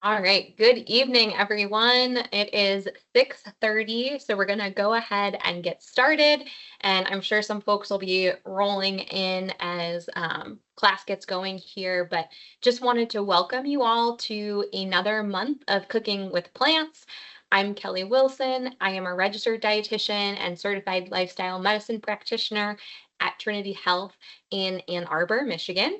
All right, good evening, everyone. It is 6:30, so we're going to go ahead and get started. And I'm sure some folks will be rolling in as class gets going here, but just wanted to welcome you all to another month of Cooking with Plants. I'm Kelly Wilson. I am a registered dietitian and certified lifestyle medicine practitioner at Trinity Health in Ann Arbor, Michigan.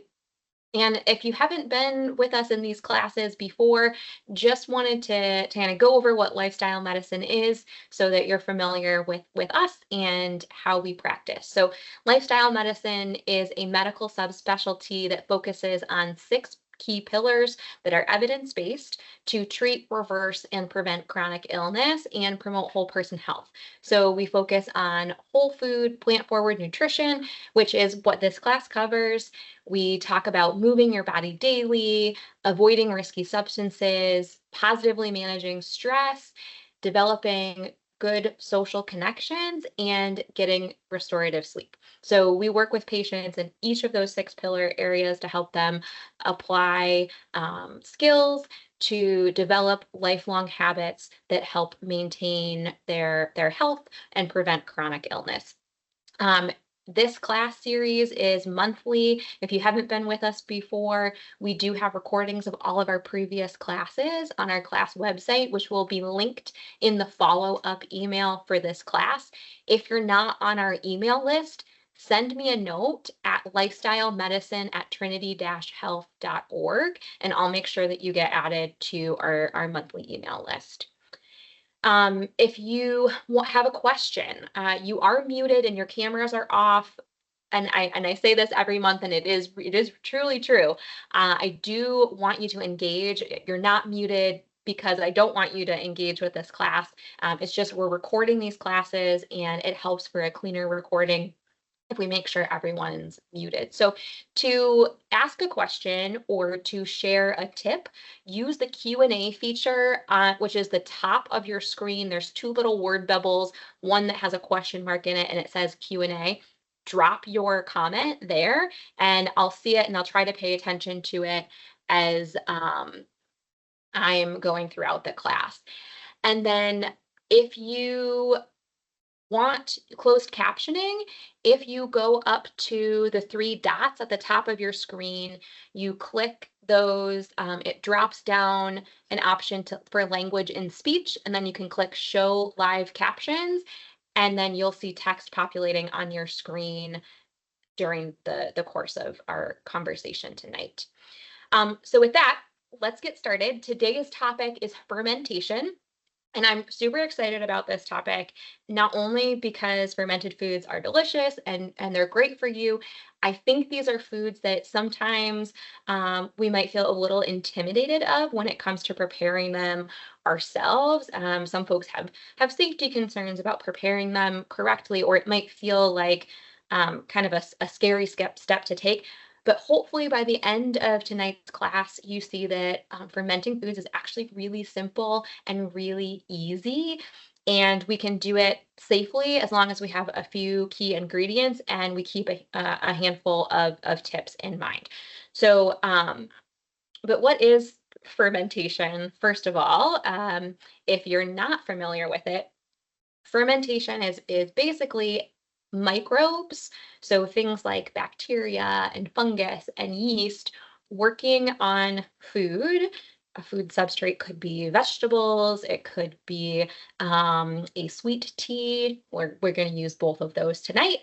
And if you haven't been with us in these classes before, just wanted to kind of go over what lifestyle medicine is so that you're familiar with us and how we practice. So lifestyle medicine is a medical subspecialty that focuses on six key pillars that are evidence-based to treat, reverse, and prevent chronic illness and promote whole person health. So we focus on whole food, plant-forward nutrition, which is what this class covers. We talk about moving your body daily, avoiding risky substances, positively managing stress, developing good social connections, and getting restorative sleep. So we work with patients in each of those six pillar areas to help them apply skills to develop lifelong habits that help maintain their health and prevent chronic illness. Um, this class series is monthly. If you haven't been with us before, we do have recordings of all of our previous classes on our class website, which will be linked in the follow-up email for this class. If you're not on our email list, send me a note at lifestylemedicine@trinity-health.org, and I'll make sure that you get added to our monthly email list. If you have a question, you are muted and your cameras are off. And I say this every month, and it is truly true. I do want you to engage. You're not muted because I don't want you to engage with this class. It's just we're recording these classes, and it helps for a cleaner recording if we make sure everyone's muted. So to ask a question or to share a tip, use the Q&A feature, which is the top of your screen. There's two little word bubbles, one that has a question mark in it, and it says Q&A. Drop your comment there, and I'll see it, and I'll try to pay attention to it as I'm going throughout the class. And then if you want closed captioning, if you go up to the three dots at the top of your screen, you click those, it drops down an option for language and speech, and then you can click show live captions, and then you'll see text populating on your screen during the course of our conversation tonight. So with that, let's get started. Today's topic is fermentation. And I'm super excited about this topic, not only because fermented foods are delicious and they're great for you. I think these are foods that sometimes we might feel a little intimidated of when it comes to preparing them ourselves. Some folks have safety concerns about preparing them correctly, or it might feel like kind of a scary step to take. But hopefully by the end of tonight's class, you see that fermenting foods is actually really simple and really easy. And we can do it safely as long as we have a few key ingredients and we keep a handful of tips in mind. So, but what is fermentation? First of all, if you're not familiar with it, fermentation is basically microbes, so things like bacteria and fungus and yeast working on food. A food substrate could be vegetables, it could be a sweet tea. We're going to use both of those tonight,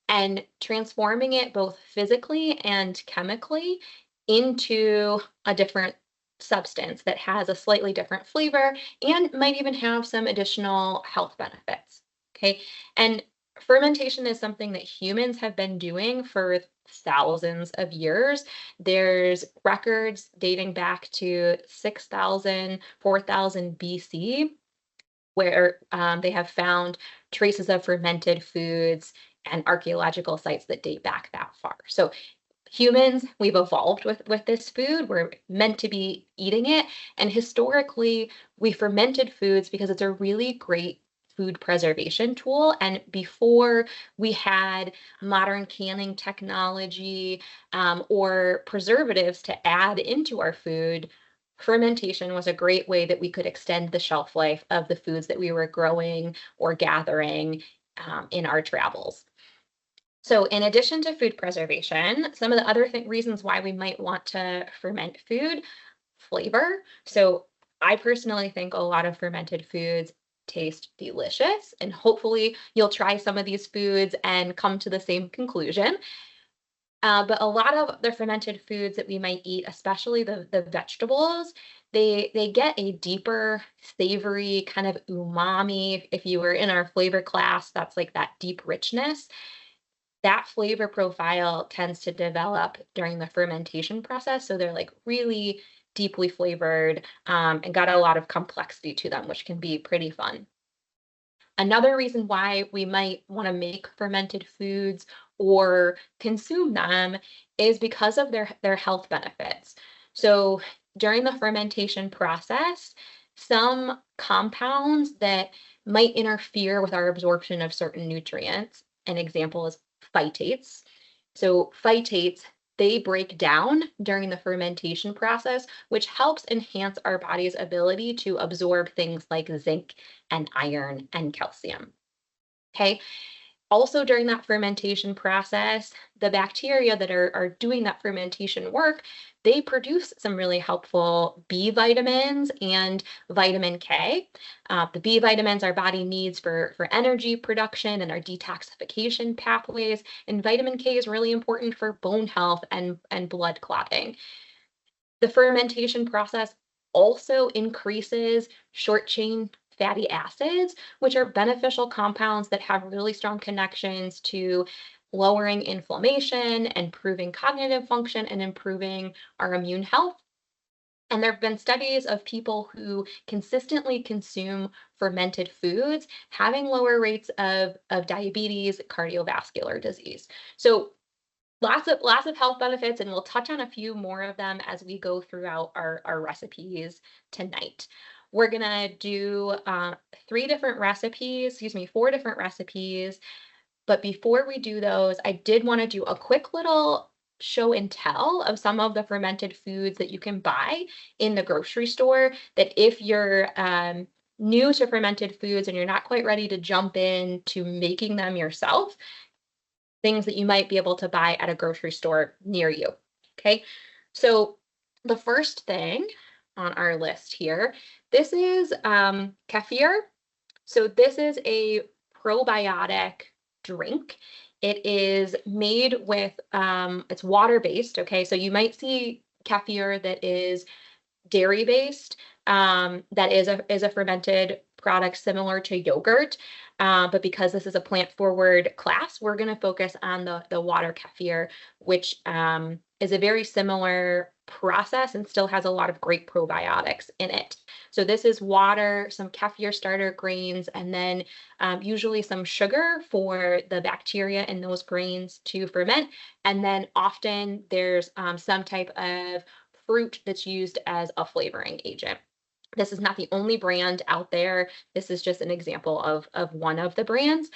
and transforming it both physically and chemically into a different substance that has a slightly different flavor and might even have some additional health benefits. Okay. And fermentation is something that humans have been doing for thousands of years. There's records dating back to 6,000, 4,000 BC, where they have found traces of fermented foods and archaeological sites that date back that far. So humans, we've evolved with this food. We're meant to be eating it. And historically, we fermented foods because it's a really great food preservation tool. And before we had modern canning technology or preservatives to add into our food, fermentation was a great way that we could extend the shelf life of the foods that we were growing or gathering in our travels. So in addition to food preservation, some of the other reasons why we might want to ferment food, flavor. So I personally think a lot of fermented foods taste delicious, and hopefully you'll try some of these foods and come to the same conclusion. But a lot of the fermented foods that we might eat, especially the vegetables, they get a deeper, savory kind of umami. If you were in our flavor class, that's like that deep richness. That flavor profile tends to develop during the fermentation process. So they're like really deeply flavored and got a lot of complexity to them, which can be pretty fun. Another reason why we might want to make fermented foods or consume them is because of their health benefits. So during the fermentation process, some compounds that might interfere with our absorption of certain nutrients, an example is phytates. So phytates, they break down during the fermentation process, which helps enhance our body's ability to absorb things like zinc and iron and calcium. Okay. Also, during that fermentation process, the bacteria that are doing that fermentation work, they produce some really helpful B vitamins and vitamin K. The B vitamins our body needs for energy production and our detoxification pathways. And vitamin K is really important for bone health and blood clotting. The fermentation process also increases short chain fatty acids, which are beneficial compounds that have really strong connections to lowering inflammation, improving cognitive function, and improving our immune health. And there have been studies of people who consistently consume fermented foods having lower rates of diabetes, cardiovascular disease. So lots of health benefits, and we'll touch on a few more of them as we go throughout our recipes tonight. We're gonna do 4 different recipes. But before we do those, I did want to do a quick little show and tell of some of the fermented foods that you can buy in the grocery store. That if you're new to fermented foods and you're not quite ready to jump into making them yourself, things that you might be able to buy at a grocery store near you. Okay, so the first thing on our list here, this is kefir. So this is a probiotic drink. It is made with it's water based. Okay, so you might see kefir that is dairy based, that is a fermented product similar to yogurt. But because this is a plant forward class, we're going to focus on the water kefir, which is a very similar process and still has a lot of great probiotics in it. So this is water, some kefir starter grains, and then usually some sugar for the bacteria in those grains to ferment. And then often there's some type of fruit that's used as a flavoring agent. This is not the only brand out there. This is just an example of one of the brands.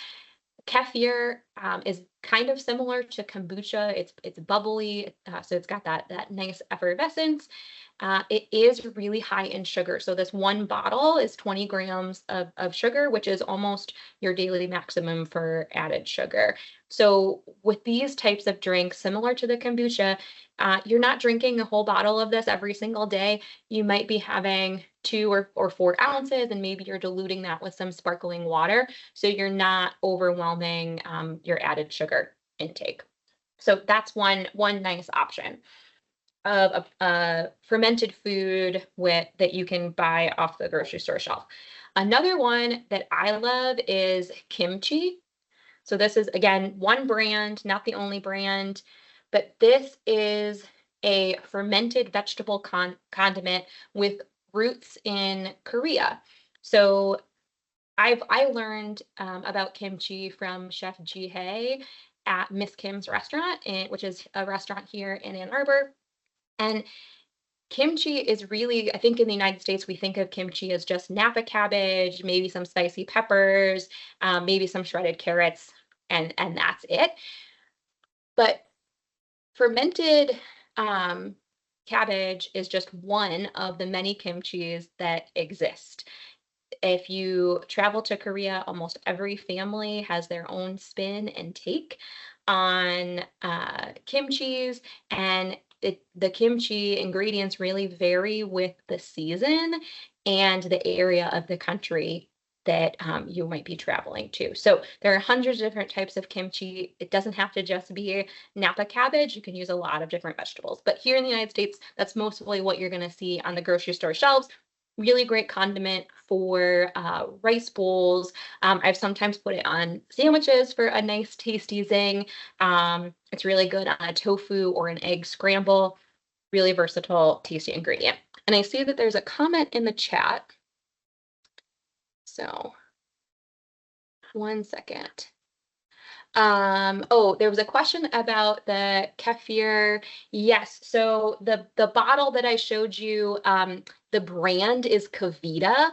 Kefir is kind of similar to kombucha. It's bubbly, so it's got that nice effervescence. It is really high in sugar. So this one bottle is 20 grams of sugar, which is almost your daily maximum for added sugar. So with these types of drinks, similar to the kombucha, you're not drinking a whole bottle of this every single day. You might be having 2 or 4 ounces, and maybe you're diluting that with some sparkling water, so you're not overwhelming your added sugar intake. So that's one nice option of a fermented food that you can buy off the grocery store shelf. Another one that I love is kimchi. So this is, again, one brand, not the only brand, but this is a fermented vegetable condiment with roots in Korea. So I learned about kimchi from Chef Ji Hae at Miss Kim's restaurant, which is a restaurant here in Ann Arbor. And kimchi is really, I think in the United States, we think of kimchi as just Napa cabbage, maybe some spicy peppers, maybe some shredded carrots, and that's it. But fermented cabbage is just one of the many kimchis that exist. If you travel to Korea, almost every family has their own spin and take on kimchis, and the kimchi ingredients really vary with the season and the area of the country that you might be traveling to. So there are hundreds of different types of kimchi. It doesn't have to just be Napa cabbage. You can use a lot of different vegetables. But here in the United States, that's mostly what you're going to see on the grocery store shelves. Really great condiment for rice bowls. I've sometimes put it on sandwiches for a nice tasty zing. It's really good on a tofu or an egg scramble. Really versatile, tasty ingredient. And I see that there's a comment in the chat. So 1 second. Oh, there was a question about the kefir. Yes, so the bottle that I showed you, the brand is Kavita.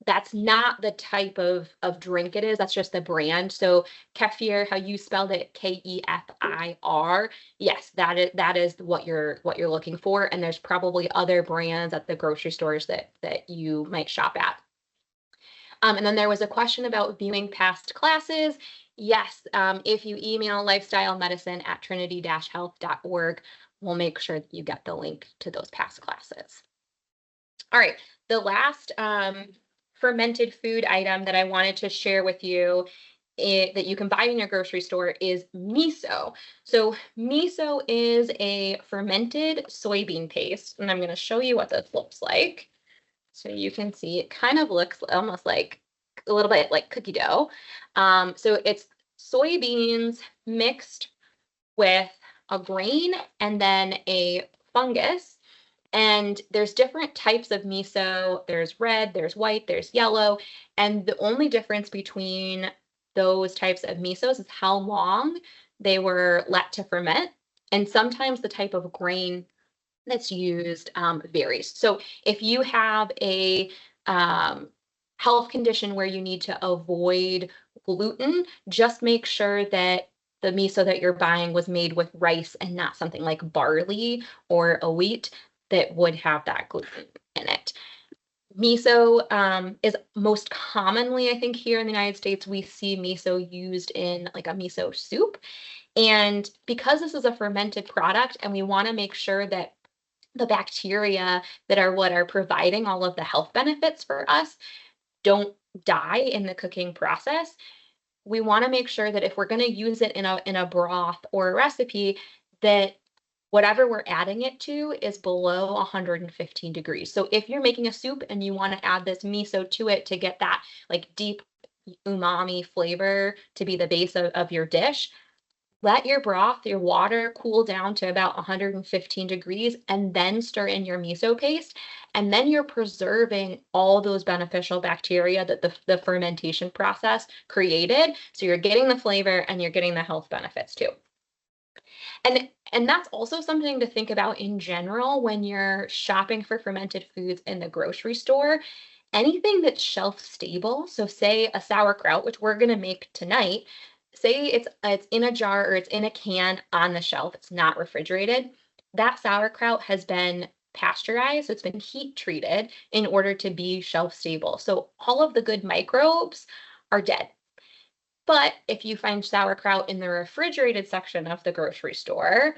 That's not the type of drink it is. That's just the brand. So kefir, how you spelled it, Kefir. Yes, that is what you're looking for. And there's probably other brands at the grocery stores that you might shop at. And then there was a question about viewing past classes. Yes, if you email lifestylemedicine@trinity-health.org, we'll make sure that you get the link to those past classes. All right, the last fermented food item that I wanted to share with you that you can buy in your grocery store is miso. So miso is a fermented soybean paste, and I'm going to show you what this looks like. So you can see it kind of looks almost like a little bit like cookie dough. So it's soybeans mixed with a grain and then a fungus. And there's different types of miso. There's red, there's white, there's yellow. And the only difference between those types of misos is how long they were let to ferment. And sometimes the type of grain that's used varies. So if you have a health condition where you need to avoid gluten, just make sure that the miso that you're buying was made with rice and not something like barley or a wheat that would have that gluten in it. Miso is most commonly, I think, here in the United States, we see miso used in like a miso soup. And because this is a fermented product and we want to make sure that the bacteria that are what are providing all of the health benefits for us don't die in the cooking process, we want to make sure that if we're going to use it in a broth or a recipe, that whatever we're adding it to is below 115 degrees. So if you're making a soup and you want to add this miso to it to get that like deep umami flavor to be the base of your dish, let your broth, your water cool down to about 115 degrees and then stir in your miso paste. And then you're preserving all those beneficial bacteria that the fermentation process created. So you're getting the flavor and you're getting the health benefits too. And that's also something to think about in general when you're shopping for fermented foods in the grocery store. Anything that's shelf stable, so say a sauerkraut, which we're going to make tonight, say it's in a jar or it's in a can on the shelf, it's not refrigerated. That sauerkraut has been pasteurized, so it's been heat treated in order to be shelf stable. So all of the good microbes are dead. But if you find sauerkraut in the refrigerated section of the grocery store,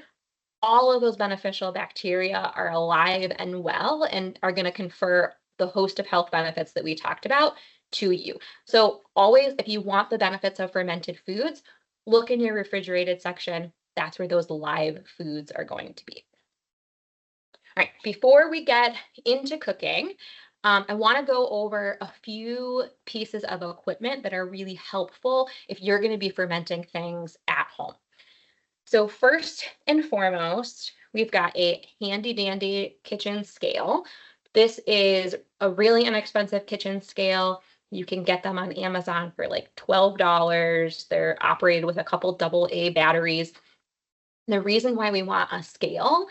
all of those beneficial bacteria are alive and well and are going to confer the host of health benefits that we talked about to you. So always, if you want the benefits of fermented foods, look in your refrigerated section. That's where those live foods are going to be. All right, before we get into cooking, I want to go over a few pieces of equipment that are really helpful if you're going to be fermenting things at home. So first and foremost, we've got a handy dandy kitchen scale. This is a really inexpensive kitchen scale. You can get them on Amazon for like $12. They're operated with a couple AA batteries. The reason why we want a scale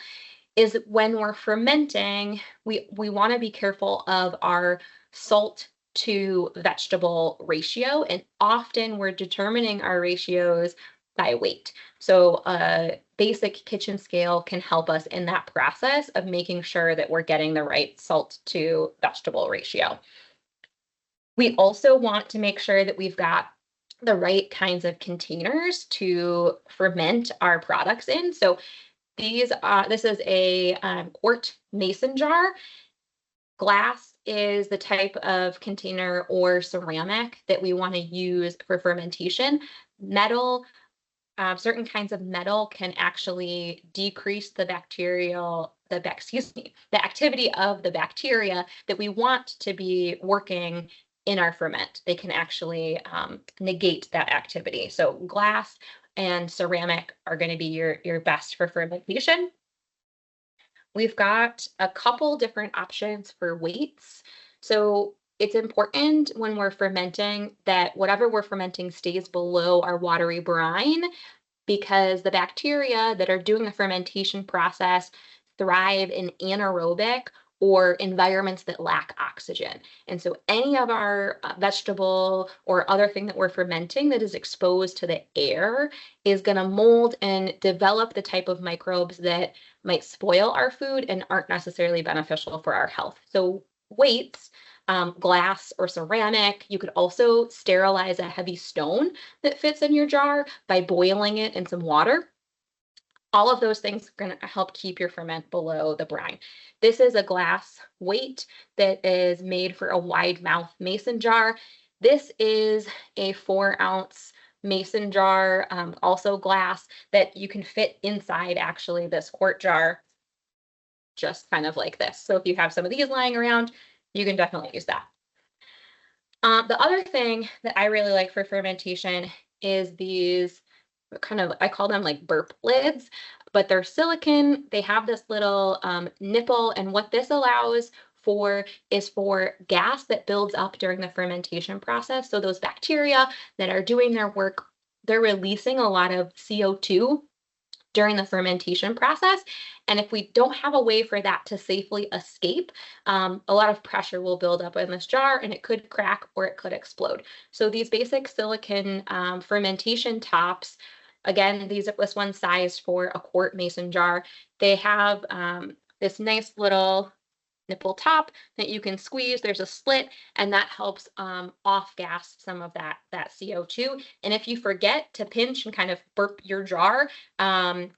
is when we're fermenting, we want to be careful of our salt to vegetable ratio. And often we're determining our ratios by weight. So a basic kitchen scale can help us in that process of making sure that we're getting the right salt to vegetable ratio. We also want to make sure that we've got the right kinds of containers to ferment our products in. So this is a quart mason jar. Glass is the type of container or ceramic that we want to use for fermentation. Metal, certain kinds of metal can actually decrease the the activity of the bacteria that we want to be working in our ferment. They can actually negate that activity. So glass and ceramic are going to be your best for fermentation. We've got a couple different options for weights. So it's important when we're fermenting that whatever we're fermenting stays below our watery brine, because the bacteria that are doing the fermentation process thrive in anaerobic or environments that lack oxygen. And so any of our vegetable or other thing that we're fermenting that is exposed to the air is going to mold and develop the type of microbes that might spoil our food and aren't necessarily beneficial for our health. So weights, glass or ceramic. You could also sterilize a heavy stone that fits in your jar by boiling it in some water. All of those things are going to help keep your ferment below the brine. This is a glass weight that is made for a wide mouth mason jar. This is a 4-ounce mason jar, also glass, that you can fit inside actually this quart jar, just kind of like this. So if you have some of these lying around, you can definitely use that. The other thing that I really like for fermentation is these I call them like burp lids, but they're silicone. They have this little nipple, and what this allows for is for gas that builds up during the fermentation process. So those bacteria that are doing their work, they're releasing a lot of CO2 during the fermentation process. And if we don't have a way for that to safely escape, a lot of pressure will build up in this jar and it could crack or it could explode. So these basic silicone fermentation tops, again, this one's sized for a quart mason jar. They have this nice little nipple top that you can squeeze. There's a slit, and that helps off gas some of that CO2. And if you forget to pinch and kind of burp your jar,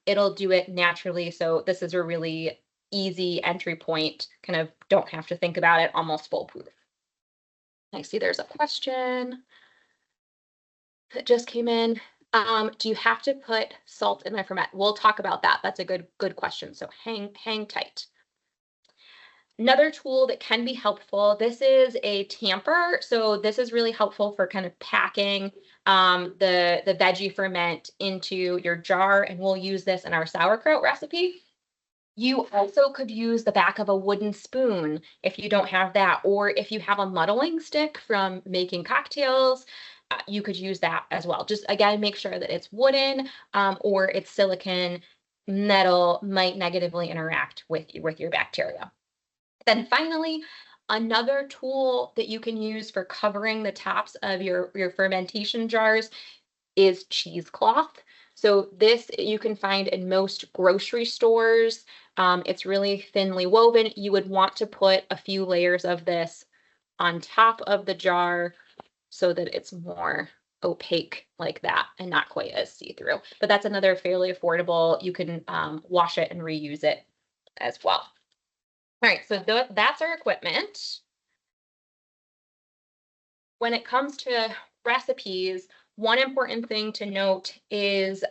it'll do it naturally. So this is a really easy entry point. Kind of don't have to think about it. Almost foolproof. I see there's a question that just came in. Do you have to put salt in my ferment? We'll talk about that. That's a good question. So hang tight. Another tool that can be helpful, this is a tamper. So this is really helpful for kind of packing the veggie ferment into your jar, and we'll use this in our sauerkraut recipe. You also could use the back of a wooden spoon if you don't have that, or if you have a muddling stick from making cocktails, you could use that as well. Just again, make sure that it's wooden or it's silicone. Metal might negatively interact with your bacteria. Then finally, another tool that you can use for covering the tops of your fermentation jars is cheesecloth. So this you can find in most grocery stores. It's really thinly woven. You would want to put a few layers of this on top of the jar so that it's more opaque like that and not quite as see-through. But that's another fairly affordable. You can wash it and reuse it as well. All right, so that's our equipment. When it comes to recipes, one important thing to note is,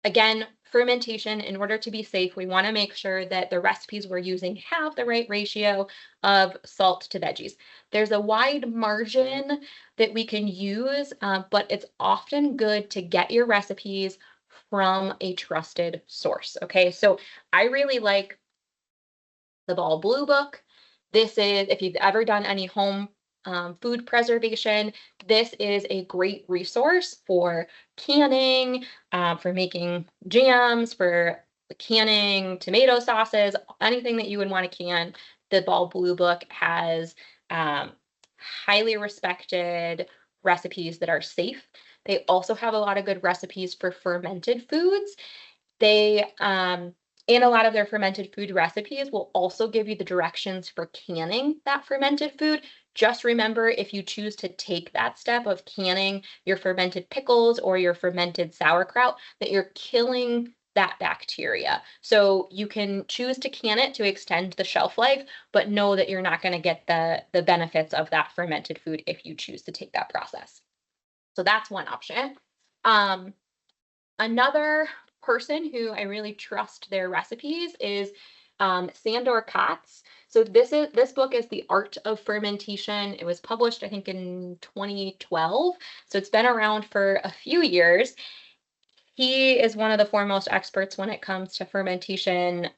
again, fermentation. In order to be safe, we want to make sure that the recipes we're using have the right ratio of salt to veggies. There's a wide margin that we can use, but it's often good to get your recipes from a trusted source. Okay, so I really like the Ball Blue Book. This is, if you've ever done any home food preservation, this is a great resource for canning, for making jams, for canning tomato sauces, anything that you would want to can. The Ball Blue Book has highly respected recipes that are safe. They also have a lot of good recipes for fermented foods. They, in a lot of their fermented food recipes, will also give you the directions for canning that fermented food. Just remember, if you choose to take that step of canning your fermented pickles or your fermented sauerkraut, that you're killing that bacteria. So you can choose to can it to extend the shelf life, but know that you're not going to get the benefits of that fermented food if you choose to take that process. So that's one option. Um, Another person who I really trust their recipes is Sandor Katz. So this book is The Art of Fermentation. It was published, I think, in 2012. So it's been around for a few years. He is one of the foremost experts when it comes to fermentation.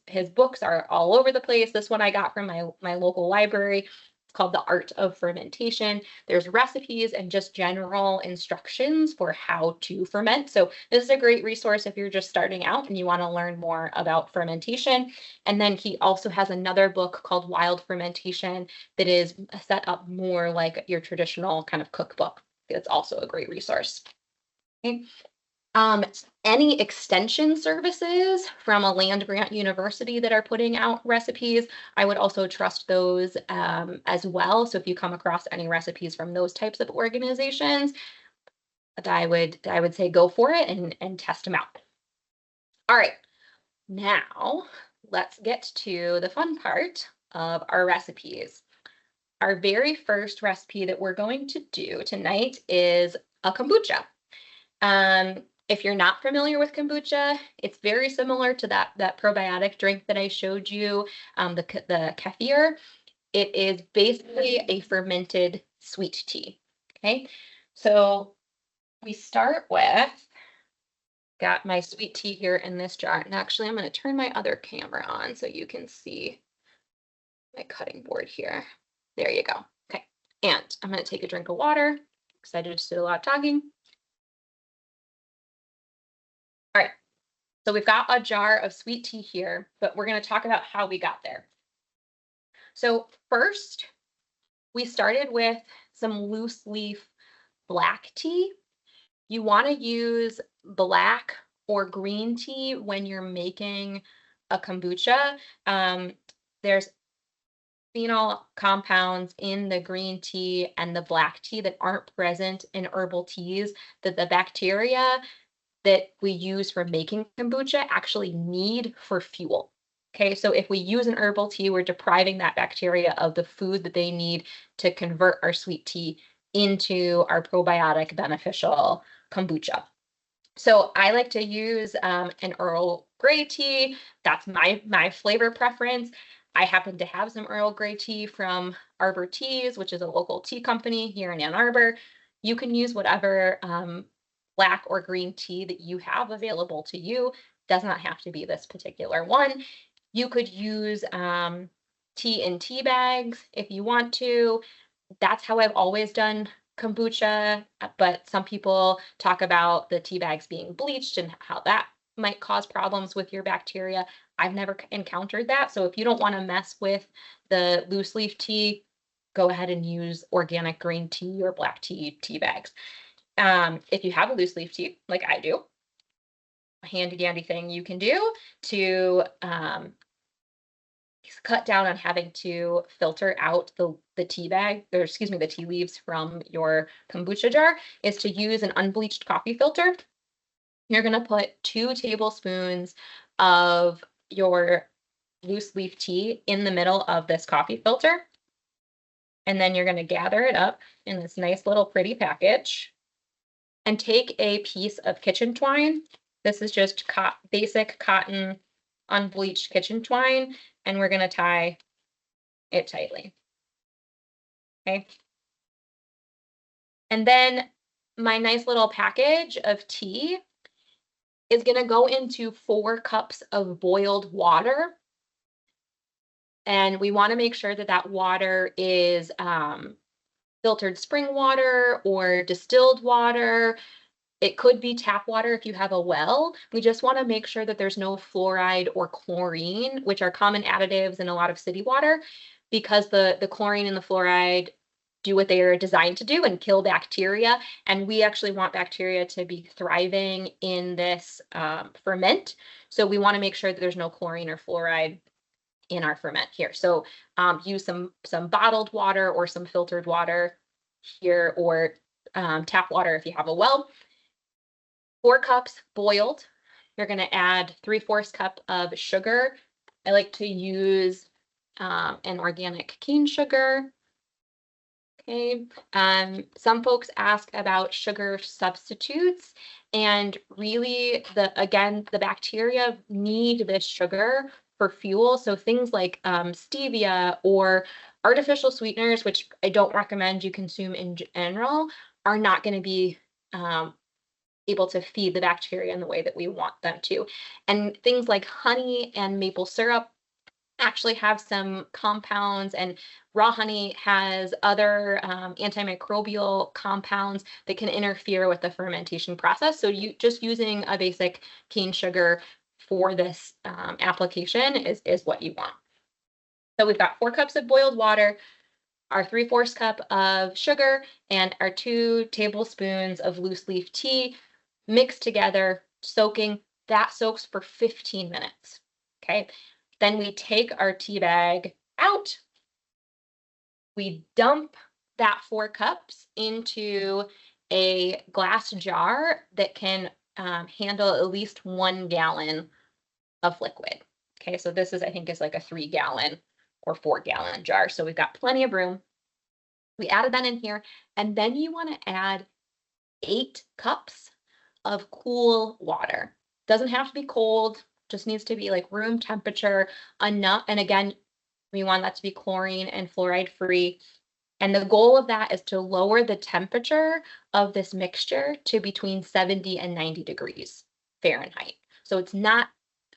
His books are all over the place. This one I got from my local library. It's called The Art of Fermentation. There's recipes and just general instructions for how to ferment. So this is a great resource if you're just starting out and you want to learn more about fermentation. And then he also has another book called Wild Fermentation that is set up more like your traditional kind of cookbook. It's also a great resource. Okay. Any extension services from a land grant university that are putting out recipes, I would also trust those as well. So if you come across any recipes from those types of organizations, I would say go for it and test them out. All right, now let's get to the fun part of our recipes. Our very first recipe that we're going to do tonight is a kombucha. If you're not familiar with kombucha, it's very similar to that probiotic drink that I showed you, the kefir. It is basically a fermented sweet tea. Okay, so we start with, got my sweet tea here in this jar. And actually, I'm going to turn my other camera on so you can see my cutting board here. There you go. Okay, and I'm going to take a drink of water because I just did a lot of talking. All right, so we've got a jar of sweet tea here, but we're going to talk about how we got there. So first, we started with some loose leaf black tea. You want to use black or green tea when you're making a kombucha. There's phenol compounds in the green tea and the black tea that aren't present in herbal teas, that the bacteria that we use for making kombucha actually need for fuel. Okay, so if we use an herbal tea, we're depriving that bacteria of the food that they need to convert our sweet tea into our probiotic beneficial kombucha. So I like to use an Earl Grey tea. That's my flavor preference. I happen to have some Earl Grey tea from Arbor Teas, which is a local tea company here in Ann Arbor. You can use whatever black or green tea that you have available to you. Does not have to be this particular one. You could use tea in tea bags if you want to. That's how I've always done kombucha, but some people talk about the tea bags being bleached and how that might cause problems with your bacteria. I've never encountered that. So if you don't want to mess with the loose leaf tea, go ahead and use organic green tea or black tea bags. If you have a loose leaf tea, like I do, a handy dandy thing you can do to cut down on having to filter out the tea bag, or excuse me, the tea leaves from your kombucha jar, is to use an unbleached coffee filter. You're going to put 2 tablespoons of your loose leaf tea in the middle of this coffee filter. And then you're going to gather it up in this nice little pretty package and take a piece of kitchen twine. This is just basic cotton unbleached kitchen twine, and we're going to tie it tightly. Okay. And then my nice little package of tea is going to go into 4 cups of boiled water. And we want to make sure that that water is filtered spring water or distilled water. It could be tap water if you have a well. We just want to make sure that there's no fluoride or chlorine, which are common additives in a lot of city water, because the chlorine and the fluoride do what they are designed to do and kill bacteria. And we actually want bacteria to be thriving in this ferment. So we want to make sure that there's no chlorine or fluoride in our ferment here. So use some bottled water or some filtered water here, or tap water if you have a well. 4 cups boiled. You're going to add 3/4 cup of sugar. I like to use an organic cane sugar. Okay. Some folks ask about sugar substitutes, and really, the bacteria need this sugar for fuel. So things like stevia or artificial sweeteners, which I don't recommend you consume in general, are not going to be able to feed the bacteria in the way that we want them to. And things like honey and maple syrup actually have some compounds, and raw honey has other antimicrobial compounds that can interfere with the fermentation process. So just using a basic cane sugar for this application is what you want. So we've got 4 cups of boiled water, our 3/4 cup of sugar, and our 2 tablespoons of loose leaf tea mixed together, soaking. That soaks for 15 minutes. Okay. Then we take our tea bag out. We dump that 4 cups into a glass jar that can handle at least 1 gallon of liquid. Okay, so this I think is like a 3-gallon or 4-gallon jar. So we've got plenty of room. We added that in here, and then you want to add 8 cups of cool water. Doesn't have to be cold, just needs to be like room temperature enough. And again, we want that to be chlorine and fluoride free. And the goal of that is to lower the temperature of this mixture to between 70 and 90 degrees Fahrenheit. So it's not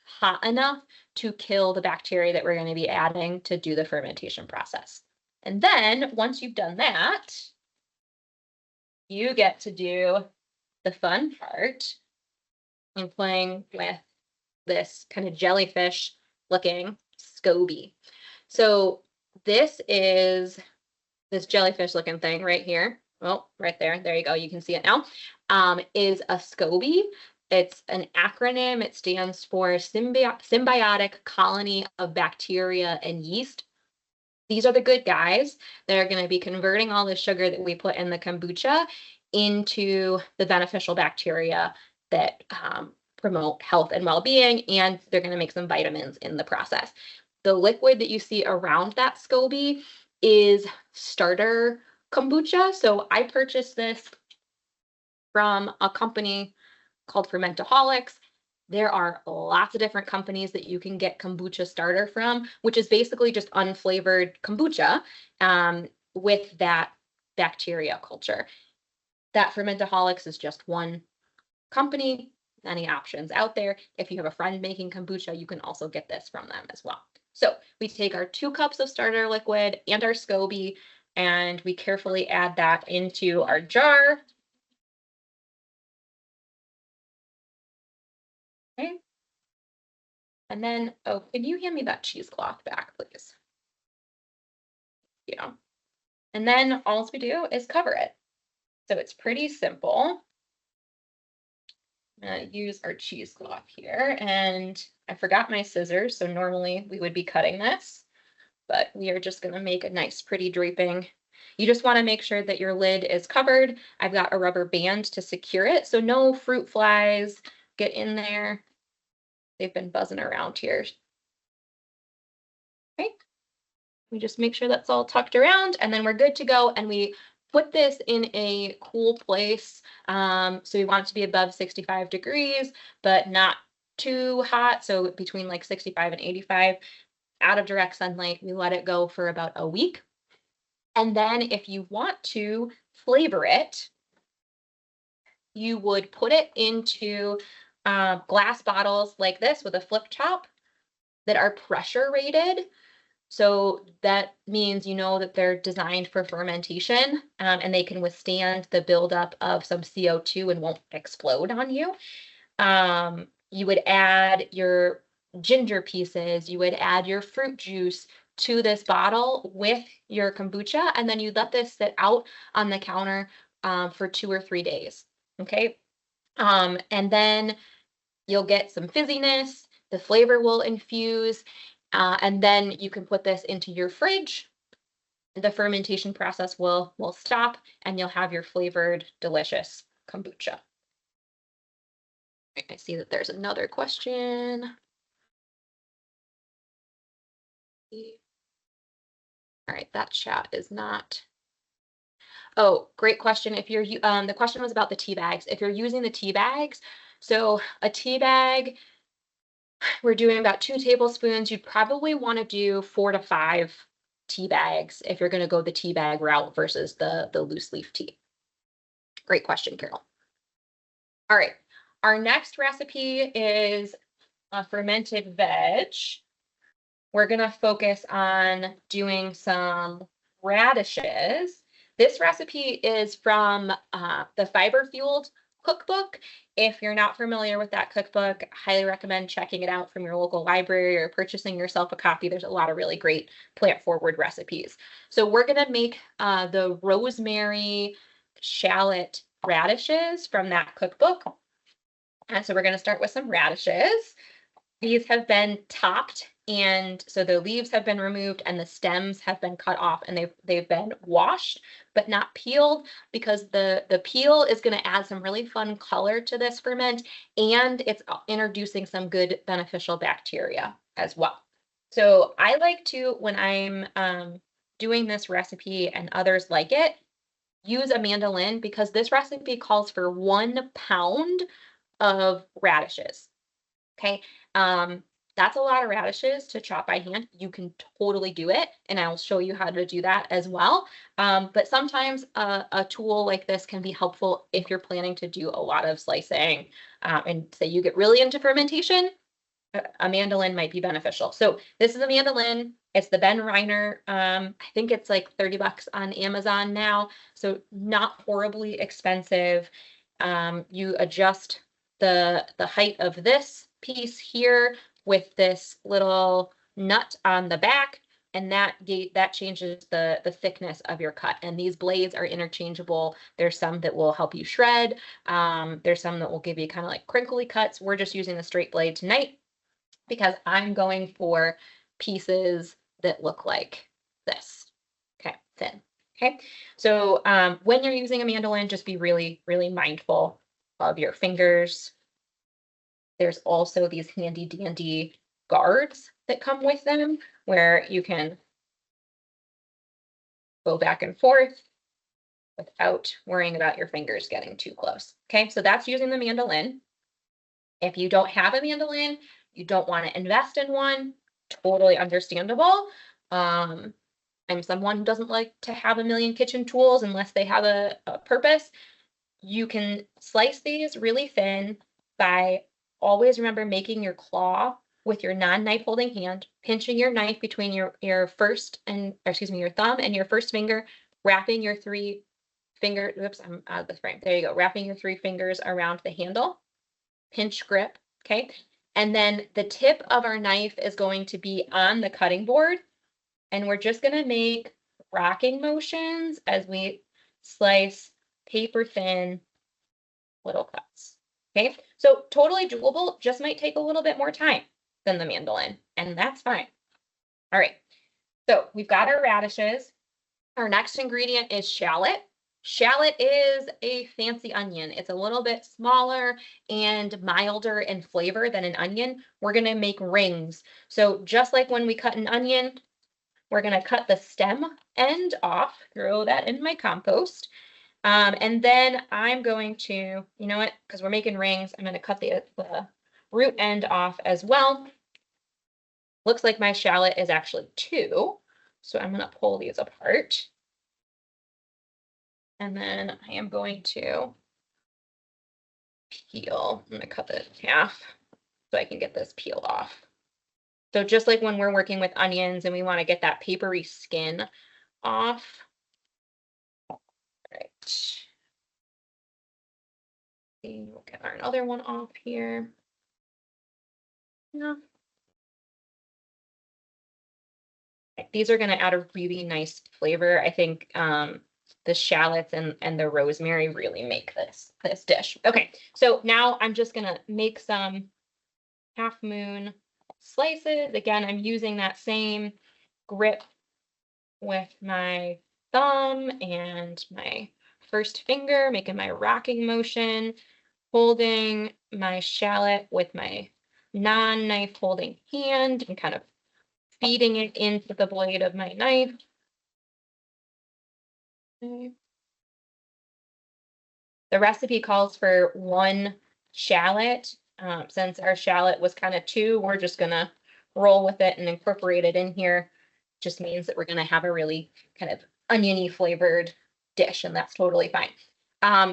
hot enough to kill the bacteria that we're going to be adding to do the fermentation process. And then once you've done that, you get to do the fun part and playing with this kind of jellyfish looking SCOBY. So this is this jellyfish looking thing right here. Oh, right there. There you go. You can see it now. Is a SCOBY. It's an acronym. It stands for Symbiotic Colony of Bacteria and Yeast. These are the good guys that are going to be converting all the sugar that we put in the kombucha into the beneficial bacteria that promote health and well-being, and they're going to make some vitamins in the process. The liquid that you see around that SCOBY is starter kombucha. So I purchased this from a company called Fermentaholics. There are lots of different companies that you can get kombucha starter from, which is basically just unflavored kombucha with that bacteria culture. That Fermentaholics is just one company, many options out there. If you have a friend making kombucha, you can also get this from them as well. So we take our 2 cups of starter liquid and our SCOBY, and we carefully add that into our jar. Okay. And then, oh, can you hand me that cheesecloth back, please? Yeah. And then all we do is cover it. So it's pretty simple. I'm going to use our cheesecloth here, and I forgot my scissors, so normally we would be cutting this, but we are just going to make a nice pretty draping. You just want to make sure that your lid is covered. I've got a rubber band to secure it, so no fruit flies get in there. They've been buzzing around here. Okay. We just make sure that's all tucked around, and then we're good to go, and we put this in a cool place. So we want it to be above 65 degrees, but not too hot. So between like 65 and 85, out of direct sunlight. We let it go for about a week. And then if you want to flavor it, you would put it into glass bottles like this with a flip top that are pressure rated. So that means you know that they're designed for fermentation, and they can withstand the buildup of some CO2 and won't explode on you. You would add your ginger pieces, you would add your fruit juice to this bottle with your kombucha, and then you let this sit out on the counter for 2 or 3 days. Okay. And then you'll get some fizziness, the flavor will infuse, and then you can put this into your fridge. The fermentation process will stop, and you'll have your flavored, delicious kombucha. I see that there's another question. All right, that chat is not. Oh, great question. If you're the question was about the tea bags. If you're using the tea bags, so a tea bag, we're doing about 2 tablespoons. You'd probably want to do 4 to 5 tea bags if you're going to go the tea bag route versus the loose leaf tea. Great question, Carol. All right, our next recipe is a fermented veg. We're going to focus on doing some radishes. This recipe is from the Fiber Fueled cookbook. If you're not familiar with that cookbook, I highly recommend checking it out from your local library or purchasing yourself a copy. There's a lot of really great plant-forward recipes. So we're going to make the rosemary shallot radishes from that cookbook. And so we're going to start with some radishes. These have been topped, and so the leaves have been removed and the stems have been cut off, and they've been washed but not peeled, because the peel is going to add some really fun color to this ferment, and it's introducing some good beneficial bacteria as well. So I like to, when I'm doing this recipe and others like it, use a mandolin, because this recipe calls for 1 pound of radishes. Okay, that's a lot of radishes to chop by hand. You can totally do it, and I will show you how to do that as well. But sometimes a tool like this can be helpful if you're planning to do a lot of slicing, and say you get really into fermentation, a mandolin might be beneficial. So this is a mandolin. It's the Ben Reiner. I think it's like $30 on Amazon now, so not horribly expensive. You adjust the height of this piece here with this little nut on the back, and that changes the thickness of your cut. And these blades are interchangeable. There's some that will help you shred. There's some that will give you kind of like crinkly cuts. We're just using the straight blade tonight because I'm going for pieces that look like this. Okay, thin. Okay, so when you're using a mandolin, just be really, really mindful of your fingers. There's also these handy dandy guards that come with them where you can go back and forth without worrying about your fingers getting too close. Okay, so that's using the mandolin. If you don't have a mandolin, you don't want to invest in one, totally understandable. I'm someone who doesn't like to have a million kitchen tools unless they have a purpose. You can slice these really thin by always remember making your claw with your non-knife holding hand, pinching your knife between your your thumb and your first finger, wrapping your 3 finger, oops, I'm out of the frame. There you go. Wrapping your 3 fingers around the handle, pinch grip, okay? And then the tip of our knife is going to be on the cutting board, and we're just going to make rocking motions as we slice paper thin little cuts. Okay, so totally doable, just might take a little bit more time than the mandolin, and that's fine. All right, so we've got our radishes. Our next ingredient is shallot. Shallot is a fancy onion. It's a little bit smaller and milder in flavor than an onion. We're going to make rings. So just like when we cut an onion, we're going to cut the stem end off, throw that in my compost. And then I'm going to, you know what, because we're making rings, I'm going to cut the root end off as well. Looks like my shallot is actually 2. So I'm going to pull these apart. And then I am going to peel. I'm going to cut it in half so I can get this peel off. So just like when we're working with onions and we want to get that papery skin off. All right. We'll get our other one off here. Yeah. these are going to add a really nice flavor. I think the shallots and the rosemary really make this dish. Okay, so now I'm just going to make some half moon slices. Again, I'm using that same grip with my thumb and my first finger, making my rocking motion, holding my shallot with my non-knife holding hand and kind of feeding it into the blade of my knife. Okay. The recipe calls for 1 shallot. Since our shallot was kind of 2, we're just gonna roll with it and incorporate it in here. Just means that we're gonna have a really kind of oniony flavored dish, and that's totally fine.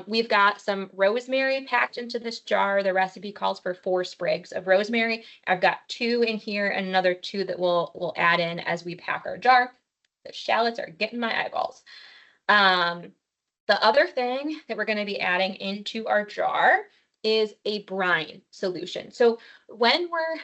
We've got some rosemary packed into this jar. The recipe calls for 4 sprigs of rosemary. I've got 2 in here and another 2 that we'll add in as we pack our jar. The shallots are getting my eyeballs. The other thing that we're going to be adding into our jar is a brine solution. So when we're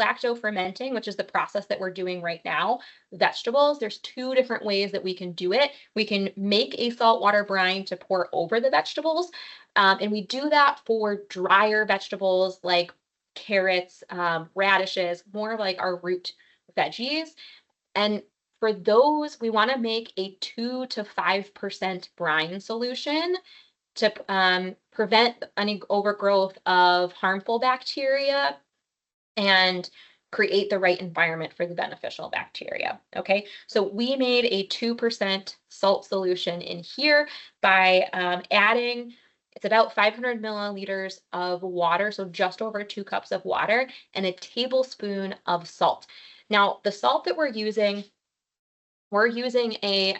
lacto fermenting, which is the process that we're doing right now, vegetables, there's 2 different ways that we can do it. We can make a saltwater brine to pour over the vegetables, and we do that for drier vegetables like carrots, radishes, more like our root veggies. And for those, we want to make a 2 to 5% brine solution to prevent any overgrowth of harmful bacteria and create the right environment for the beneficial bacteria. Okay, so we made a 2% salt solution in here by adding, it's about 500 milliliters of water, so just over 2 cups of water, and a tablespoon of salt. Now, the salt that we're using a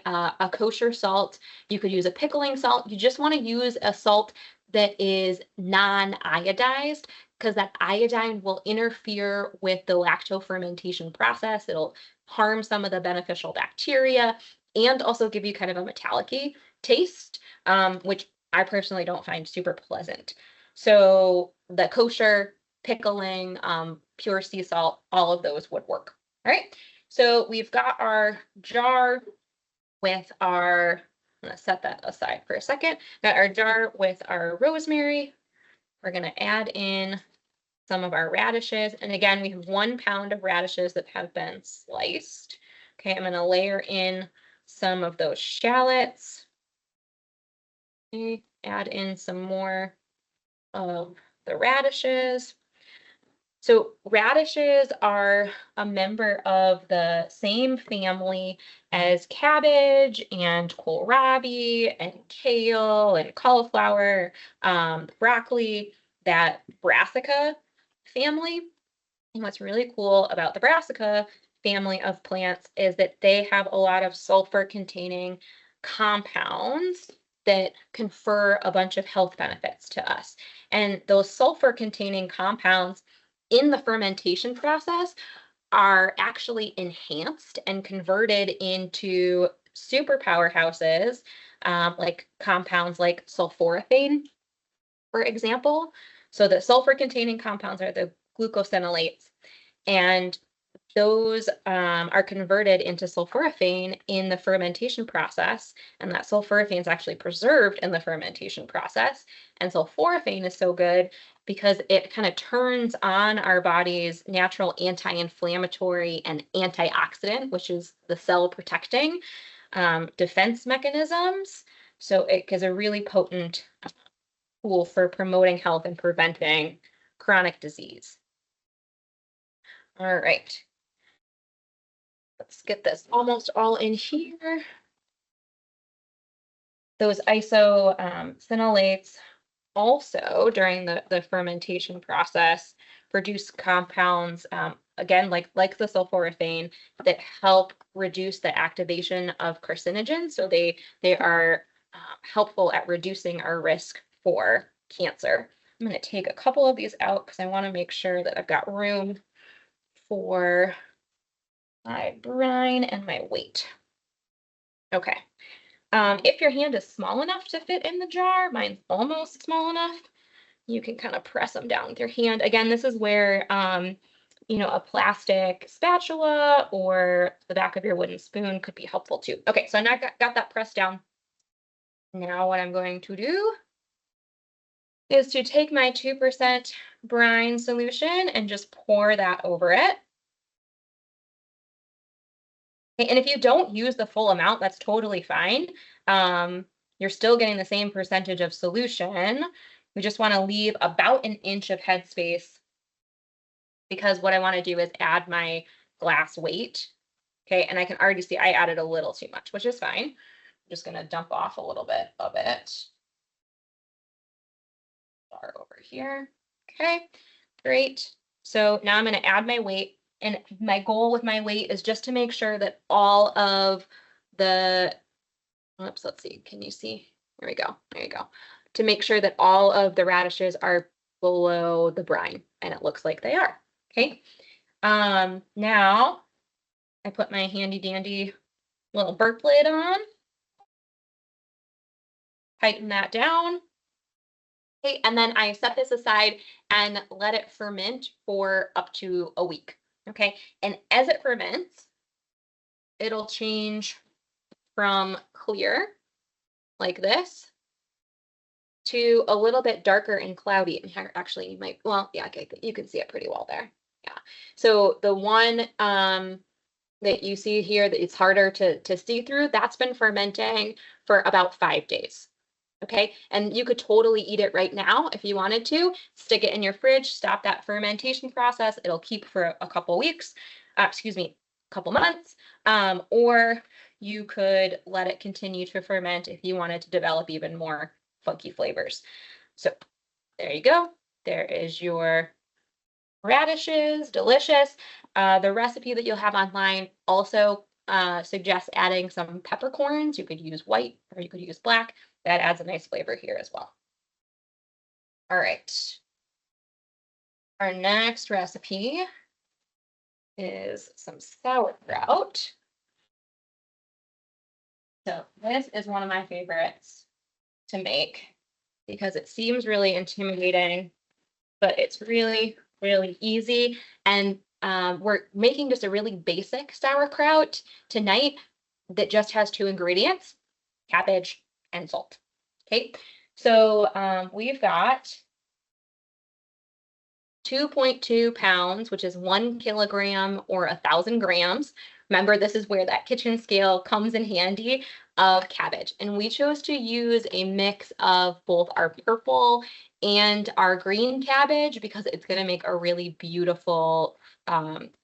kosher salt. You could use a pickling salt. You just want to use a salt that is non-iodized because that iodine will interfere with the lacto fermentation process. It'll harm some of the beneficial bacteria and also give you kind of a metallic-y taste, which I personally don't find super pleasant. So the kosher, pickling, pure sea salt, all of those would work. All right. So we've got our jar with our, I'm going to set that aside for a second. Got our jar with our rosemary. We're going to add in some of our radishes. And again, we have 1 pound of radishes that have been sliced. Okay, I'm going to layer in some of those shallots. Okay, add in some more of the radishes. So radishes are a member of the same family as cabbage and kohlrabi and kale and cauliflower, broccoli, that brassica family. And what's really cool about the brassica family of plants is that they have a lot of sulfur containing compounds that confer a bunch of health benefits to us. And those sulfur containing compounds in the fermentation process are actually enhanced and converted into super powerhouses, like compounds like sulforaphane, for example. So the sulfur containing compounds are the glucosinolates, and those are converted into sulforaphane in the fermentation process, and that sulforaphane is actually preserved in the fermentation process. And sulforaphane is so good because it kind of turns on our body's natural anti-inflammatory and antioxidant, which is the cell protecting defense mechanisms. So it is a really potent tool for promoting health and preventing chronic disease. All right. Let's get this almost all in here. Those isophenolates also during the fermentation process produce compounds, again, like the sulforaphane, that help reduce the activation of carcinogens. So they are helpful at reducing our risk for cancer. I'm going to take a couple of these out because I want to make sure that I've got room for my brine and my weight. Okay. If your hand is small enough to fit in the jar, mine's almost small enough, you can kind of press them down with your hand. Again, this is where a plastic spatula or the back of your wooden spoon could be helpful too. Okay, so now I got that pressed down. Now what I'm going to do is to take my 2% brine solution and just pour that over it. Okay, and if you don't use the full amount, that's totally fine. You're still getting the same percentage of solution. We just want to leave about an inch of headspace because what I want to do is add my glass weight. Okay, and I can already see I added a little too much, which is fine. I'm just going to dump off a little bit of it. Bar over here. Okay, great. So now I'm going to add my weight. And my goal with my weight is just to make sure that all of the, oops, let's see, can you see? There we go, there you go. To make sure that all of the radishes are below the brine, and it looks like they are, okay? Now I put my handy dandy little burp lid on, tighten that down, okay, and then I set this aside and let it ferment for up to a week, okay? And as it ferments, it'll change from clear, like this, to a little bit darker and cloudy. And here, actually, you might, well, yeah, okay, you can see it pretty well there. Yeah. So the one that you see here that it's harder to see through, that's been fermenting for about 5 days. Okay, and you could totally eat it right now if you wanted to. Stick it in your fridge, stop that fermentation process. It'll keep for a couple weeks, excuse me, a couple months, or you could let it continue to ferment if you wanted to develop even more funky flavors. So there you go. There is your radishes, delicious. The recipe that you'll have online also suggests adding some peppercorns. You could use white or you could use black. That adds a nice flavor here as well. All right. Our next recipe is some sauerkraut. So this is one of my favorites to make because it seems really intimidating, but it's really, really easy. And we're making just a really basic sauerkraut tonight that just has 2 ingredients, cabbage and salt. Okay, so we've got 2.2 pounds, which is 1 kilogram or 1,000 grams. Remember, this is where that kitchen scale comes in handy, of cabbage. And we chose to use a mix of both our purple and our green cabbage because it's going to make a really beautiful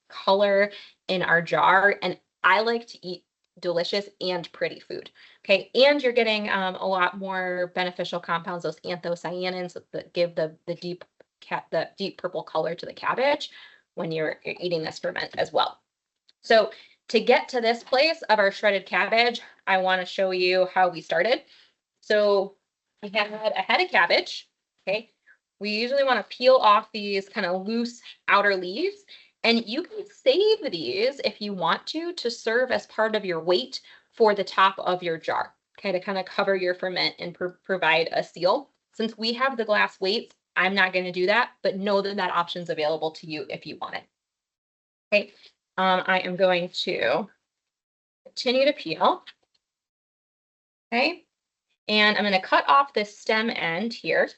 color in our jar. And I like to eat delicious and pretty food. Okay, and you're getting a lot more beneficial compounds, those anthocyanins that give the deep purple color to the cabbage when you're eating this ferment as well. So to get to this place of our shredded cabbage, I want to show you how we started. So we had a head of cabbage. Okay, we usually want to peel off these kind of loose outer leaves. And you can save these if you want to serve as part of your weight for the top of your jar, okay, to kind of cover your ferment and provide a seal. Since we have the glass weights, I'm not going to do that, but know that that option is available to you if you want it. Okay, I am going to continue to peel. Okay, and I'm going to cut off this stem end here,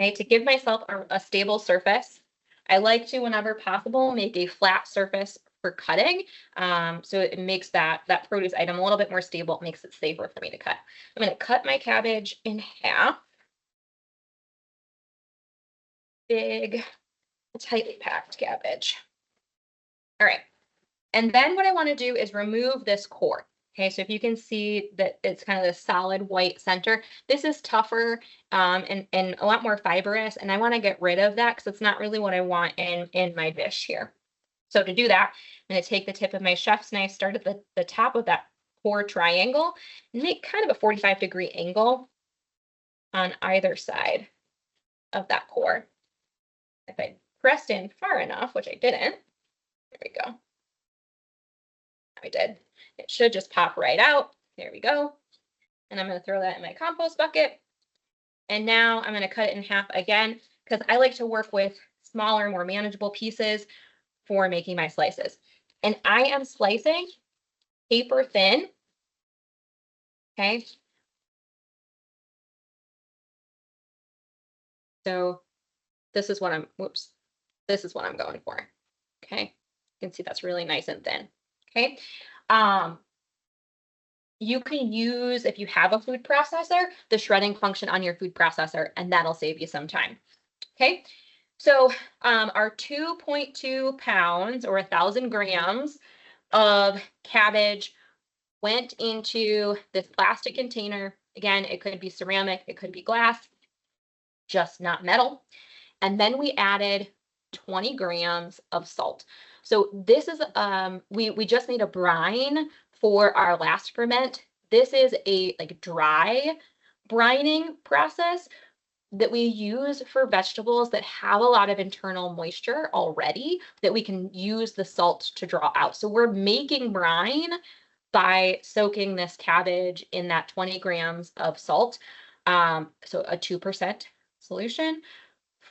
okay, to give myself a stable surface. I like to, whenever possible, make a flat surface for cutting. So it makes that produce item a little bit more stable. It makes it safer for me to cut. I'm going to cut my cabbage in half. Big, tightly packed cabbage. All right. And then what I want to do is remove this core. Okay, so if you can see that it's kind of the solid white center, this is tougher and a lot more fibrous, and I want to get rid of that because it's not really what I want in my dish here. So to do that, I'm going to take the tip of my chef's knife, start at the top of that core triangle, and make kind of a 45-degree angle on either side of that core. If I pressed in far enough, which I didn't, there we go. I did. It should just pop right out. There we go. And I'm going to throw that in my compost bucket. And now I'm going to cut it in half again because I like to work with smaller, more manageable pieces. for making my slices. And I am slicing paper thin. Okay. So this is what I'm, whoops, this is what I'm going for. Okay. You can see that's really nice and thin. Okay. Um, you can use, if you have a food processor, the shredding function on your food processor, and that'll save you some time. Okay. So our 2.2 pounds or 1,000 grams of cabbage went into this plastic container. Again, it could be ceramic, it could be glass, just not metal. And then we added 20 grams of salt. So this is, we just made a brine for our last ferment. This is a like dry brining process that we use for vegetables that have a lot of internal moisture already that we can use the salt to draw out. So we're making brine by soaking this cabbage in that 20 grams of salt. So a 2% solution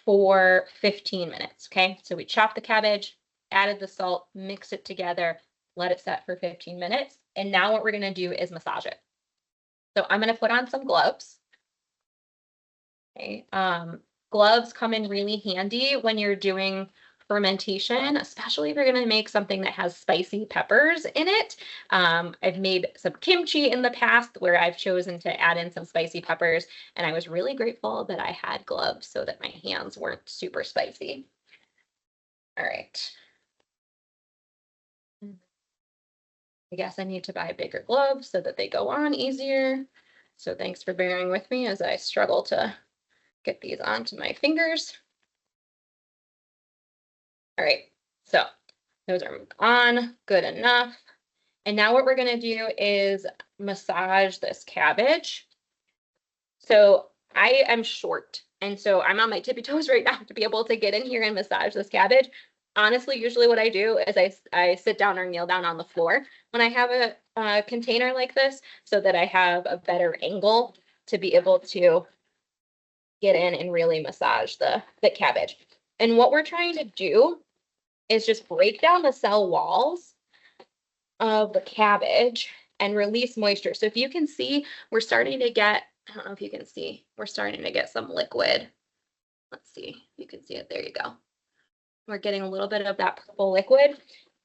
for 15 minutes. Okay. So we chopped the cabbage, added the salt, mix it together, let it set for 15 minutes. And now what we're going to do is massage it. So I'm going to put on some gloves. Okay. Gloves come in really handy when you're doing fermentation, especially if you're going to make something that has spicy peppers in it. I've made some kimchi in the past where I've chosen to add in some spicy peppers, and I was really grateful that I had gloves so that my hands weren't super spicy. All right. I guess I need to buy bigger gloves so that they go on easier. So thanks for bearing with me as I struggle to get these onto my fingers. All right, so those are on, good enough. And now what we're gonna do is massage this cabbage. So I am short, and so I'm on my tippy toes right now to be able to get in here and massage this cabbage. Honestly, usually what I do is I sit down or kneel down on the floor when I have a container like this so that I have a better angle to be able to get in and really massage the cabbage. And what we're trying to do is just break down the cell walls of the cabbage and release moisture. So if you can see, we're starting to get, I don't know if you can see, we're starting to get some liquid. Let's see, you can see it, there you go. We're getting a little bit of that purple liquid.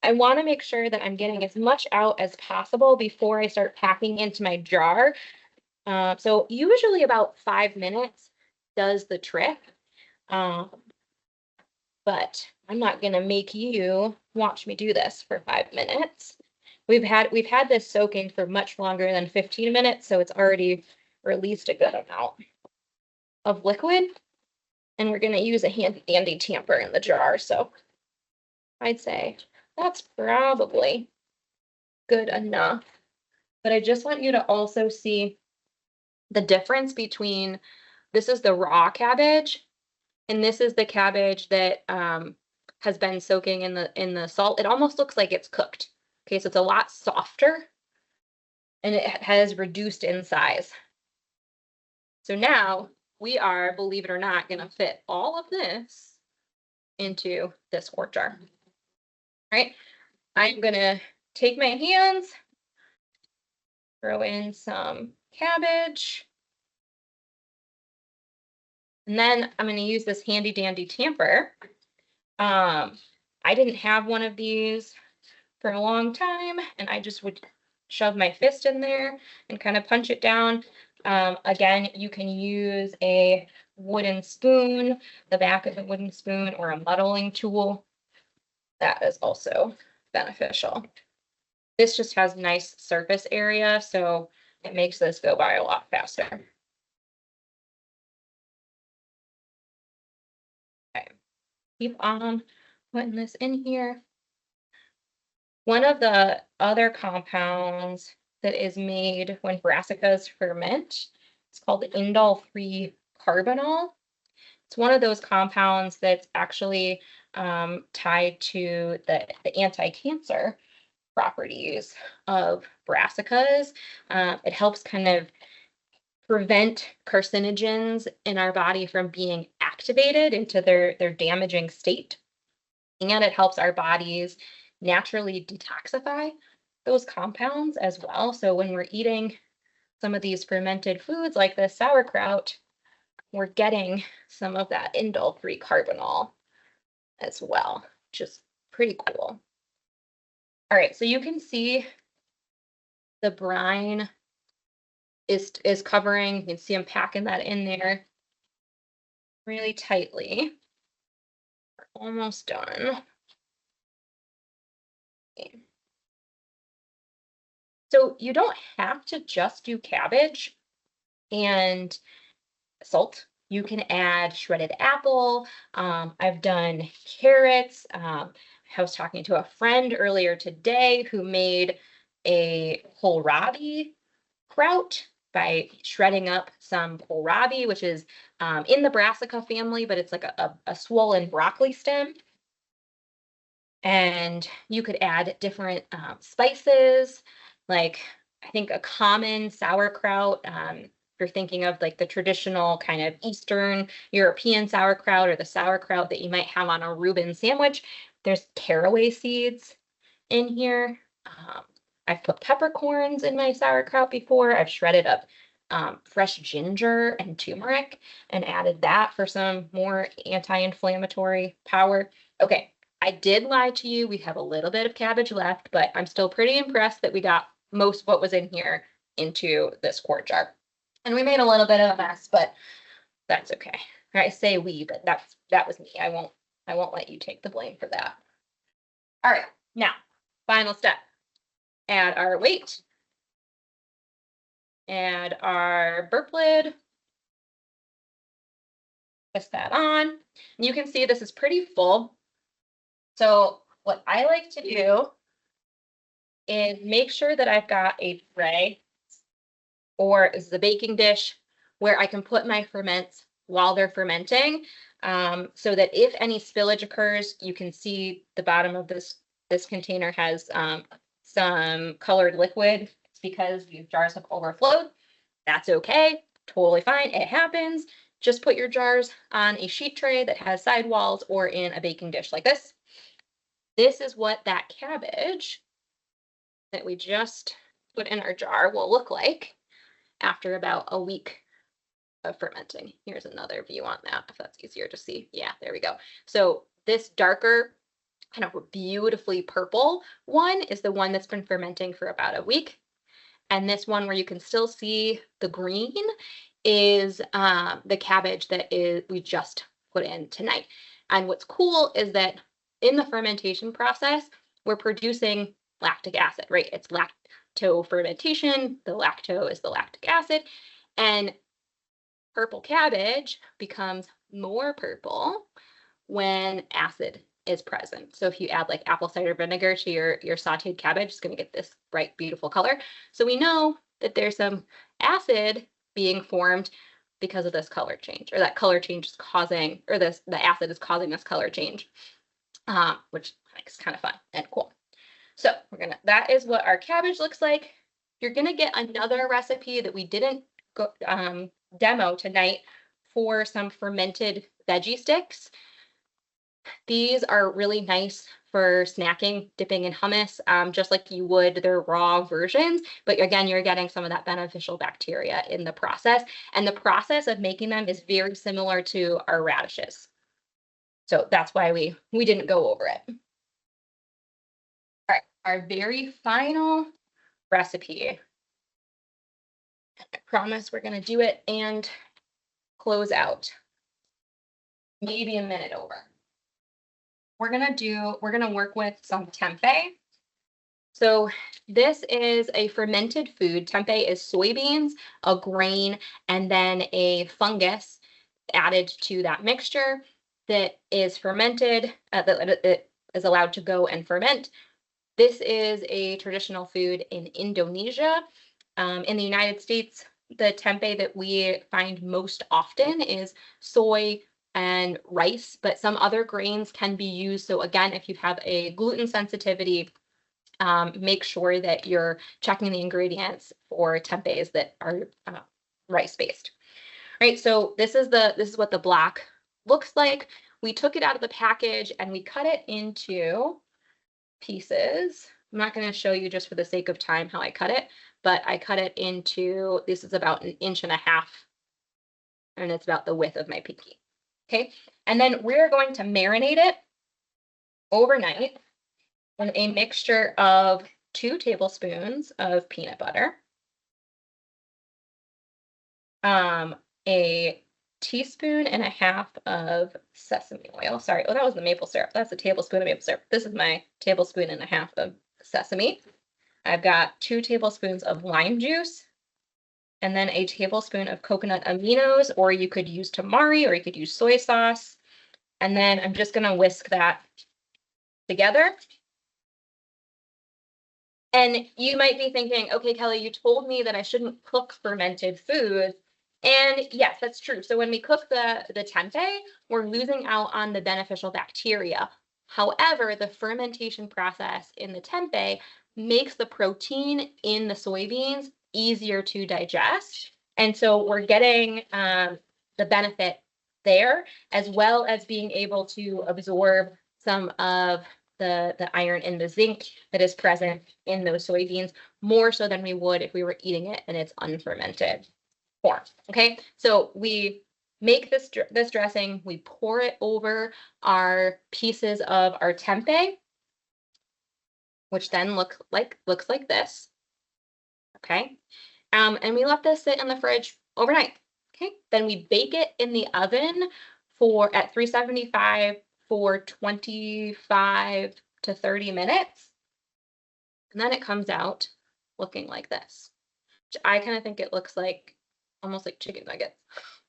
I wanna make sure that I'm getting as much out as possible before I start packing into my jar. So usually about 5 minutes does the trick. But I'm not gonna make you watch me do this for 5 minutes. We've had this soaking for much longer than 15 minutes, so it's already released a good amount of liquid. And we're gonna use a handy dandy tamper in the jar. So I'd say that's probably good enough. But I just want you to also see the difference between this is the raw cabbage and this is the cabbage that has been soaking in the salt. It almost looks like it's cooked. Okay, so it's a lot softer and it has reduced in size. So now we are, believe it or not, going to fit all of this into this quart jar. All right, I'm going to take my hands, throw in some cabbage, and then I'm going to use this handy dandy tamper. I didn't have one of these for a long time, and I just would shove my fist in there and kind of punch it down. Again, you can use a wooden spoon, the back of a wooden spoon, or a muddling tool. That is also beneficial. This just has nice surface area, so it makes this go by a lot faster. Okay, keep on putting this in here. One of the other compounds that is made when brassicas ferment, it's called indole-free carbonol. It's one of those compounds that's actually tied to the anti-cancer properties of brassicas. It helps kind of prevent carcinogens in our body from being activated into their damaging state. and it helps our bodies naturally detoxify those compounds as well. So when we're eating some of these fermented foods like this sauerkraut, we're getting some of that indole-free carbonol as well, which is pretty cool. All right, so you can see the brine is covering. You can see I'm packing that in there really tightly. We're almost done. Okay. So you don't have to just do cabbage and salt. You can add shredded apple. I've done carrots. I was talking to a friend earlier today who made a kohlrabi kraut by shredding up some kohlrabi, which is in the brassica family, but it's like a swollen broccoli stem. And you could add different spices, like I think a common sauerkraut. If you're thinking of like the traditional kind of Eastern European sauerkraut or the sauerkraut that you might have on a Reuben sandwich, there's caraway seeds in here. I've put peppercorns in my sauerkraut before. I've shredded up fresh ginger and turmeric and added that for some more anti-inflammatory power. Okay, I did lie to you. We have a little bit of cabbage left, but I'm still pretty impressed that we got most of what was in here into this quart jar. And we made a little bit of a mess, but that's okay. I say we, but that was me. I won't let you take the blame for that. All right, now, final step. Add our weight. Add our burp lid. Twist that on. And you can see this is pretty full. So what I like to do is make sure that I've got a tray or is the baking dish where I can put my ferments while they're fermenting, so that if any spillage occurs, you can see the bottom of this container has some colored liquid. It's because these jars have overflowed. That's okay, totally fine. It happens. Just put your jars on a sheet tray that has sidewalls or in a baking dish like this. This is what that cabbage that we just put in our jar will look like after about a week of fermenting. Here's another view on that, if that's easier to see. Yeah, there we go. So this darker, kind of beautifully purple one is the one that's been fermenting for about a week. And this one where you can still see the green is the cabbage that we just put in tonight. And what's cool is that in the fermentation process, we're producing lactic acid, right? It's lacto fermentation. The lacto is the lactic acid. And purple cabbage becomes more purple when acid is present. So if you add like apple cider vinegar to your sauteed cabbage, it's going to get this bright, beautiful color. So we know that there's some acid being formed because of this color change, or that color change is causing, or the acid is causing this color change, which is kind of fun and cool. So that is what our cabbage looks like. You're gonna get another recipe that we didn't go, demo tonight for some fermented veggie sticks. These are really nice for snacking, dipping in hummus, just like you would their raw versions. But again, you're getting some of that beneficial bacteria in the process. And the process of making them is very similar to our radishes. So that's why we didn't go over it. All right, our very final recipe. I promise we're going to do it and close out. Maybe a minute over. We're going to work with some tempeh. So this is a fermented food. Tempeh is soybeans, a grain, and then a fungus added to that mixture that is fermented, that it is allowed to go and ferment. This is a traditional food in Indonesia. In the United States, the tempeh that we find most often is soy and rice, but some other grains can be used. So again, if you have a gluten sensitivity, make sure that you're checking the ingredients for tempehs that are rice-based. Right, so this is what the block looks like. we took it out of the package and we cut it into pieces. I'm not going to show you just for the sake of time how I cut it, but I cut it into, this is about 1.5 inches, and it's about the width of my pinky. Okay, and then we're going to marinate it overnight in a mixture of 2 tablespoons of peanut butter, a teaspoon and a half of sesame oil. Sorry, oh, that was the maple syrup. That's a tablespoon of maple syrup. This is my tablespoon and a half of sesame. I've got 2 tablespoons of lime juice, and then a tablespoon of coconut aminos, or you could use tamari, or you could use soy sauce. And then I'm just gonna whisk that together. And you might be thinking, okay, Kelly, you told me that I shouldn't cook fermented foods. And yes, that's true. So when we cook the tempeh, we're losing out on the beneficial bacteria. However, the fermentation process in the tempeh makes the protein in the soybeans easier to digest. And so we're getting the benefit there, as well as being able to absorb some of the iron and the zinc that is present in those soybeans, more so than we would if we were eating it in its unfermented form. Okay, so we make this dressing, we pour it over our pieces of our tempeh, which then looks like this. Okay, and we let this sit in the fridge overnight. Okay, then we bake it in the oven at 375 for 25 to 30 minutes. And then it comes out looking like this, which I kind of think it looks like almost like chicken nuggets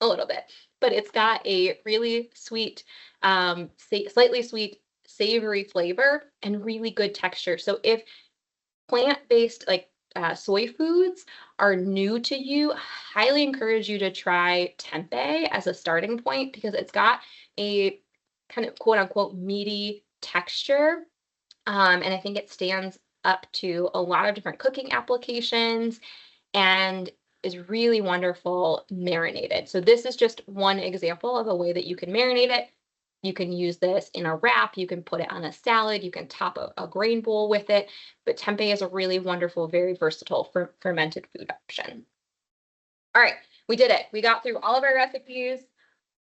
a little bit, but it's got a really sweet, slightly sweet, savory flavor and really good texture. So if plant-based like soy foods are new to you, I highly encourage you to try tempeh as a starting point, because it's got a kind of quote unquote meaty texture. And I think it stands up to a lot of different cooking applications and is really wonderful marinated. So this is just one example of a way that you can marinate it. You can use this in a wrap, you can put it on a salad, you can top a grain bowl with it, but tempeh is a really wonderful, very versatile fermented food option. All right, we did it. We got through all of our recipes.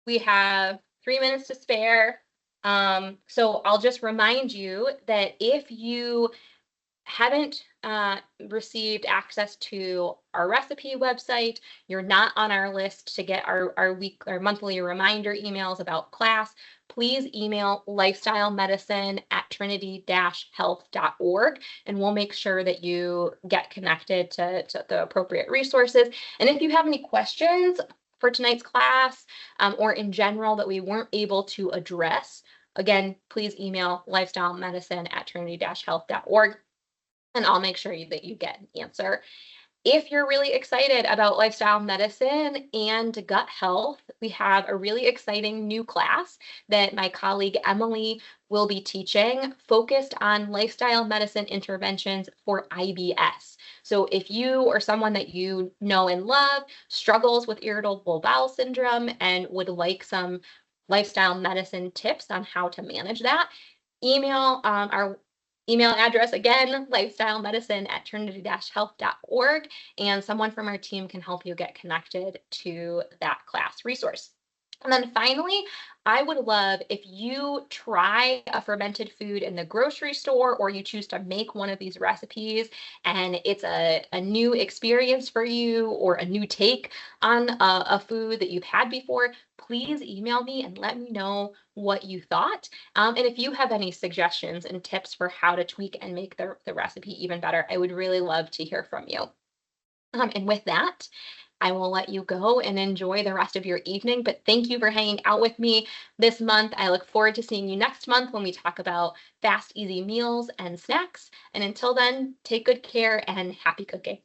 We have 3 minutes to spare. So I'll just remind you that if you haven't received access to our recipe website, you're not on our list to get our monthly reminder emails about class, please email lifestylemedicine@trinity-health.org, and we'll make sure that you get connected to the appropriate resources. And if you have any questions for tonight's class or in general that we weren't able to address, again, please email lifestylemedicine@trinity-health.org. and I'll make sure that you get an answer. If you're really excited about lifestyle medicine and gut health, we have a really exciting new class that my colleague Emily will be teaching, focused on lifestyle medicine interventions for IBS. So if you or someone that you know and love struggles with irritable bowel syndrome and would like some lifestyle medicine tips on how to manage that, email our email address again, lifestylemedicine@trinity-health.org, and someone from our team can help you get connected to that class resource. And then finally, I would love if you try a fermented food in the grocery store, or you choose to make one of these recipes and it's a new experience for you, or a new take on a food that you've had before, please email me and let me know what you thought. And if you have any suggestions and tips for how to tweak and make the recipe even better, I would really love to hear from you. And with that, I will let you go and enjoy the rest of your evening, but thank you for hanging out with me this month. I look forward to seeing you next month when we talk about fast, easy meals and snacks. And until then, take good care and happy cooking.